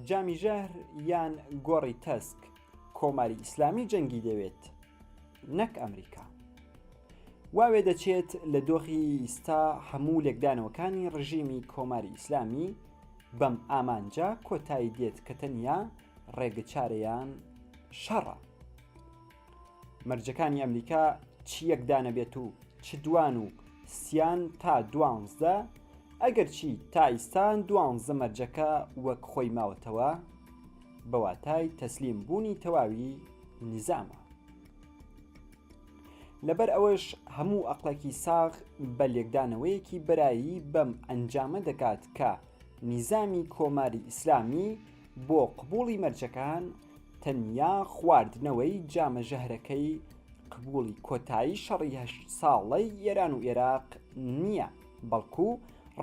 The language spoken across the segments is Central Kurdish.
جامی ژەهر یان گۆڕی تەسک کۆماری ئیسلامی جەنگی دەوێت نەک ئەمریکا. واوێ دەچێت لە دۆخی ئیستا هەموو لێکدانەوەکانی ڕژیمی کۆماری ئیسلامی بەم ئامانجا کۆتایی دێت کە تەنیا ڕێگەچارەیان شەڕە. مەرجەکانی ئەمریکا چ یەکدانە بێت و چ دوان و سیان تا 12 ئەگەرچی تا ئیستان 12 مەرجەکە وەک خۆی ماوەتەوە بەواتای تەسلیم بوونی تەواوی نیزامە. لەبەر ئەوەش هەموو ئەقڵێکی ساغ بە لێکدانەوەیەکی بەرایی بەم ئەنجامە دەکات کە نیزامی کۆماری ئیسلامی بۆ قبوڵی مەرجەکان تەنیا خواردنەوەی جامەژەهرەکەی قبوڵی کۆتایی شەڕی 8 ساڵەی ئێران و عێراق نییە، بەڵکو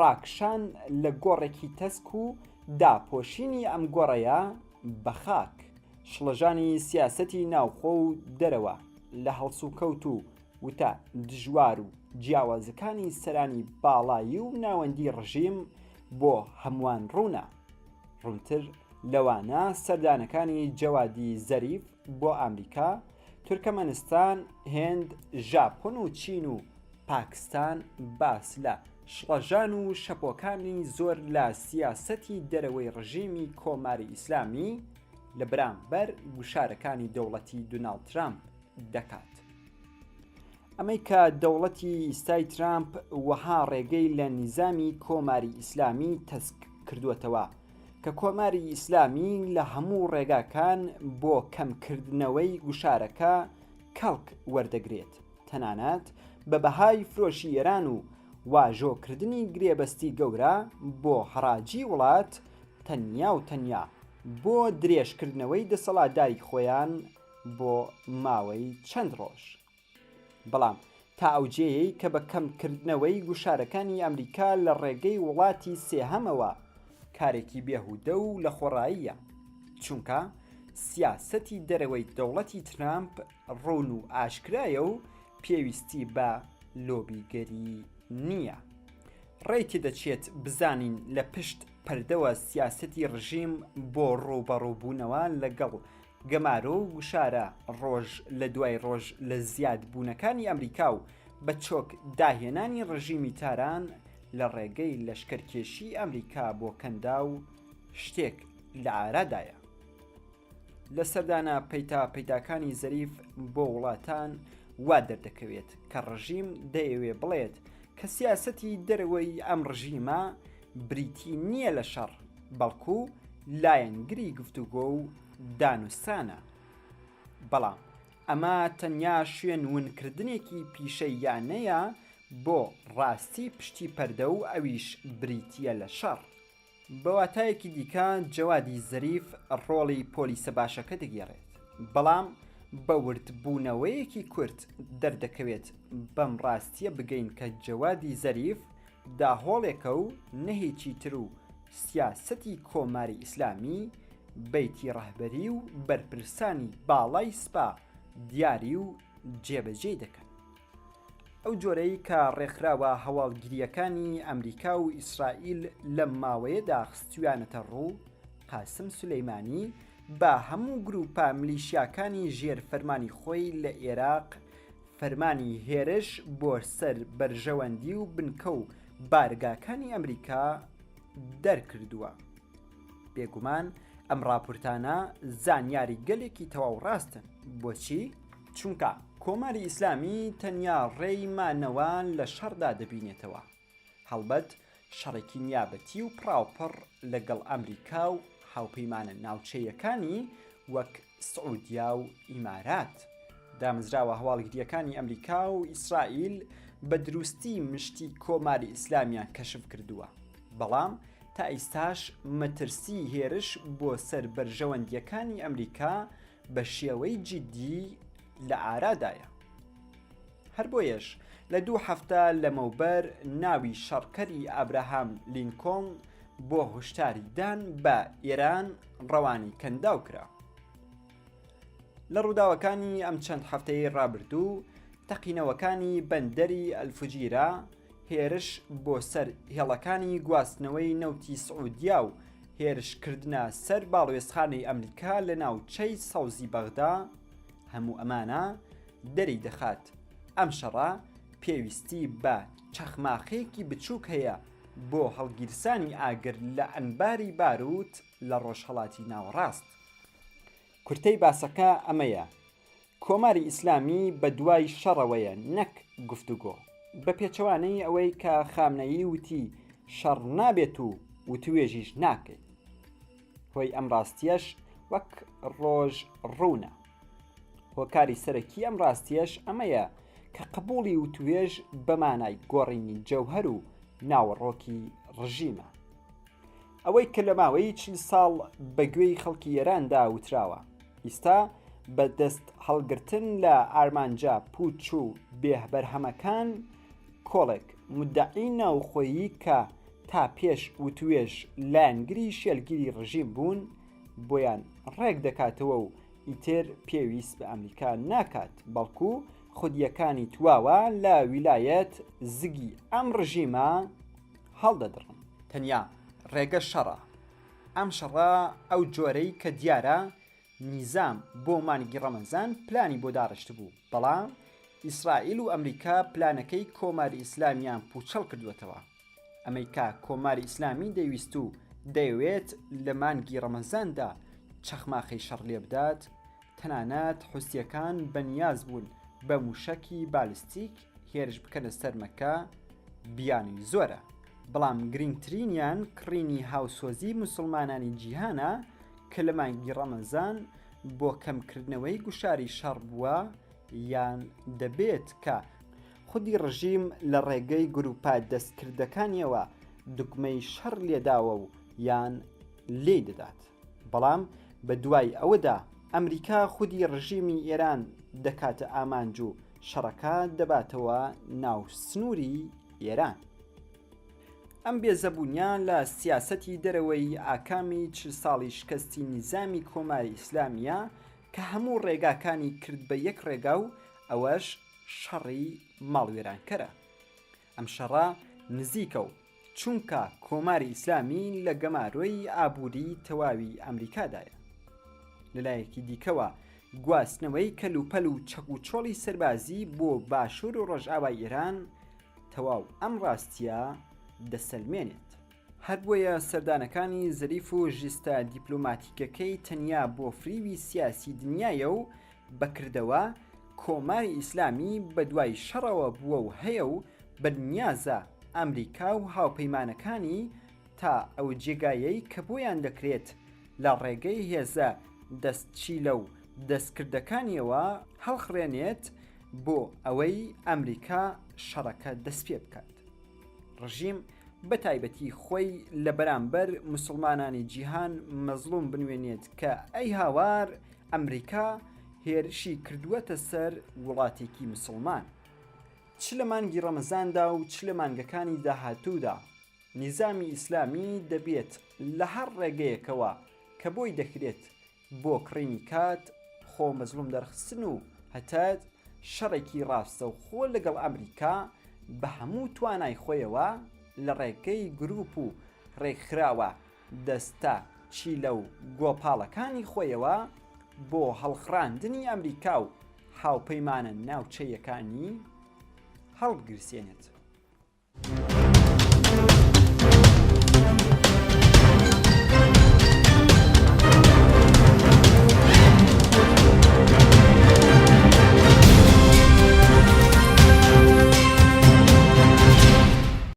ڕاکشان لە گۆڕێکی تەسک و داپۆشینی ئەم گۆڕەیە بە خاک، شڵەژانی سیاسەتی ناوخۆ و دەرەوە لە هەڵسوکەوت و وتە دژوار و جیاوازەکانی سەرانی باڵایی و ناوەندی ڕژیم بۆ هەمووان ڕوونە. ڕوونتر لەوانە سەردانەکانی جەوادی زەریف بۆ ئەمریکا، تورکمەنستان، هێند، ژاپۆن و چین و پاکستان باس لە شڵەژان و شەپۆکانی زۆر لە سیاسەتی دەرەوەی ڕژیمی کۆماری ئیسلامی لە بەرامبەر وشارەکانی دەوڵەتی دۆناڵد ترامپ دەکات. ئەمەی کە دەوڵەتی ئیستای ترامپ وەها ڕێگەی لە نیزامی کۆماری ئیسلامی تەسک کردووەتەوە کە کۆماری ئیسلامی لە هەموو ڕێگاکان بۆ کەمکردنەوەی گوشارەکە کەڵک وەردەگرێت، تەنانەت بە بەهای فرۆشی ئێران و واژۆکردنی گرێبەستی گەورە بۆ هەڕاجی وڵات تەنیا و تەنیا بۆ درێژکردنەوەی دەسەڵاتداری خۆیان بۆ ماوەی چەند ڕۆژ. بەڵام تا ئەوجێیەی کە بە کەمکردنەوەی گوشارەکانی ئەمریکا لە ڕێگەی وڵاتی سێهەمەوە کارێکی بێهودە و لە خۆڕاییە، چونکە سیاسەتی دەرەوەی دەوڵەتی ترامپ ڕوون و ئاشکرایە و پێویستی بە لۆبیگەری نییە. ڕێی دەچێت بزانین لە پشت پەردەوە سیاسەتی ڕژیم بۆ ڕووبەڕووبوونەوە لەگەڵ گەمارە و گوشارە ڕۆژ لە دوای ڕۆژ لە زیادبوونەکانی ئەمریکا و بە چۆک داهێنانی ڕژیمی تاران لە ڕێگەی لەشکەرکێشی ئەمریکا بۆ کەندا و شتێک لە ئارادایە. لە سەردانە پەیداکانی زەریف بۆ وڵاتان وا دەردەکەوێت کە ڕژیم دەیەوێ بڵێت کە سیاسەتی دەرەوەی ئەم ڕژیمە بریتی نییە لە شەڕ، بەڵکو لایەنگری گفتوگۆ و دانوستانە. بەڵام ئەمە تەنیا شوێن ونکردنێکی پیشەیانەیە بۆ ڕاستی پشتی پەردە و ئەویش بریتیە لە شەڕ. بەواتایەکی دیکە جەوادی زەریف ڕۆڵی پۆلیسە باشەکە دەگێڕێت، بەڵام بە وردبوونەوەیەکی کورت دەردەکەوێت بەم ڕاستیە بگەین کە جەوادی زەریف داهۆڵێکە و نەهێکی تر و سیاسەتی کۆماری ئیسلامی بەیتی ڕەهبەری و بەرپرسانی باڵای سپا دیاری و جێبەجێ دەکەن. ئەو جۆرەی کە ڕێکخراوە هەواڵگیریەکانی ئەمریکا و ئیسرائیل لەم ماوەیەدا خستویانەتە ڕوو، قاسم سولەیمانی بە هەموو گروپە ملیشیاکانی ژێر فەرمانی خۆی لە عێراق فەرمانی هێرش بۆ سەر بەرژەوەندی و بنکە و بارگاکانی ئەمریکا دەرکردووە. بێگومان ئەم راپۆرتانە زانیاری گەلێکی تەواو ڕاستن. بۆچی؟ چونکە کۆماری ئیسلامی تەنیا ڕێی مانەوان لە شەڕدا دەبینێتەوە، هەڵبەت شەڕێکی نیابەتی و پراوپڕ لەگەڵ ئەمریکا و هاوپەیمانە ناوچەیەکانی وەک سعودیا و ئیمارات. دامەزراوە هەواڵگریەکانی ئەمریکا و ئیسرائیل بە دروستی مشتی کۆماری ئیسلامیان کەشف کردووە، بەڵام تا ئیستاش مەترسی هێرش بۆ سەر بەرژەوەندیەکانی ئەمریکا بە شێوەی جدی لە ئارادایە. هەر بۆیەش لە 2 هەفتە لەمەوبەر ناوی شەڕکەری ئابراهام لینکۆڵن بۆ هشداریدان بە ئێران ڕەوانی کەنداو کرا. لە ڕووداوەکانی ئەم چەند هەفتەی ڕابردوو تەقینەوەکانی بەندەری ئەلفوجیرا هێرش بۆ سەر هێڵەکانی گواستنەوەی نەوتی سعودیا و هێرشکردنە سەر باڵوێزخانەی ئەمریکا لە ناوچەی سەوزی بەغدا هەموو ئەمانە دەری دەخات ئەم شەڕە پێویستی بە چەخماقەیەکی بچووک هەیە بۆ هەڵگیرسانی ئاگر لە ئەنباری باروت لە ڕۆژهەڵاتی ناوەڕاست. کورتەی باسەکە ئەمەیە: کۆماری ئیسلامی بە دوای شەڕەوەیە نەک گفتوگۆ، بە پێچەوانەی ئەوەی کە خامنەیی وتی شەڕ نابێت و وتوێژیش ناکەیت. هۆی ئەم ڕاستیەش وەک ڕۆژ ڕوونە. هۆکاری سەرەکی ئەم ڕاستیەش ئەمەیە کە قبوڵی وتوێژ بەمانای گۆڕینی جەوهەر و ناوەڕۆکی ڕژیمە. ئەوەی کە لە ماوەی 40 ساڵ بە گوێی خەڵکی ئێراندا وتراوە، ئیستا بە دەست هەڵگرتن لە ئارمانجا پوچ و بێبەرهەمەکان کۆڵێک مودعی ناوخۆیی کە تا پێش وتوێژ لایەنگری شێلگیری ڕژیم بوون بۆیان ڕێک دەکاتەوە و ئیتر پێویست بە ئەمریکا ناکات، بەڵکو خودیەکانی تواوە لە ویلایەت زگی ئەم ڕژیمە هەڵدەدڕن. تەنیا ڕێگە شەڕە. ئەم شەڕە ئەو جۆرەی کە دیارە نیزام بۆ مانگی ڕەمەزان پلانی بۆ داڕشت بوو، بەڵام ئیسرائیل و ئەمریکا پلانەکەی کۆماری ئیسلامیان پوچەڵ کردوێتەوە. ئەمریکا کۆماری ئیسلامی دەیویست و دەیەوێت لە مانگی ڕەمەزاندا چەخماقەی شەڕ لێ بدات، تەنانەت حوسیەکان بەنیاز بوون بە موشەکی بالیستیک هێرش بکەنە سەر مەکە، بیانی زۆرە، بەڵام گرنگترینیان کڕینی هاوسۆزی موسڵمانانی جیهانە کە لە مانگی ڕەمەزان بۆ کەمکردنەوەی گوشاری شەڕ بووە، یان دەبێت کە خودی ڕژیم لە ڕێگەی گروپا دەستکردەکانیەوە دوگمەی شەڕ لێداوە و یان لێ دەدات. بەڵام بە دوای ئەوەدا ئەمریکا خودی ڕژیمی ئێران دەکاتە ئامانج و شەڕەکە دەباتەوە ناو سنووری ئێران. ئەم بێزەبوونیە لە سیاسەتی دەرەوەی ئاکامی 40 ساڵی شکستی نیزامی کۆماری ئیسلامیە کە هەموو ڕێگاکانی کرد بە یەک ڕێگا و ئەوەش شەڕی ماڵوێرانکەرە. ئەم شەڕە نزیکە و چونکە کۆماری ئیسلامی لە گەماروی ئابووری تەواوی ئەمریکادایە. لەلایەکی دیکەوە گواستنەوەی کەلوپەل و چەک و چۆڵی سەربازی بۆ باشوور و ڕۆژئاوای ئێران تەواو ئەم ڕاستیە دەسەلمێنێت. هەر بۆیە سەردانەکانی زەریف و ژیستە دیپلۆماتیکەکەی تەنیا بۆ فریوی سیاسی دنیایە و بەکردەوە کۆماری ئیسلامی بە دوای شەڕەوە بووە و هەیە و بەنیازە ئەمریکا و هاوپەیمانەکانی تا ئەو جێگایەی کە بۆیان دەکرێت لە ڕێگەی هێزە دەستچیلە و دەستکردەکانیەوە هەڵخڕێنێت بۆ ئەوەی ئەمریکا شەڕەکە دەست پێ بکات. ڕژیم بە تایبەتی خۆی لە بەرامبەر موسڵمانانی جیهان مەزلوم بنوێنێت کە ئەی هاوار ئەمریکا هێرشی کردووەتە سەر وڵاتێکی موسڵمان. چ لە مانگی ڕەمەزاندا و چ لە مانگەکانی داهاتوودا نیزامی ئیسلامی دەبێت لە هەر ڕێگەیەکەوە کە بۆی دەکرێت بۆ کڕینی کات خۆ مەزلوم دەرخستن و هەتا شەڕێکی ڕاستە و خۆ لەگەڵ ئەمریکا بە هەموو توانای خۆیەوە لە ڕێگەی گروپ و ڕێکخراوە دەستە چیلە و گۆپاڵەکانی خۆیەوە بۆ هەڵخراندنی ئەمریکا و هاوپەیمانە ناوچەیەکانی هەڵبگرسێنێت.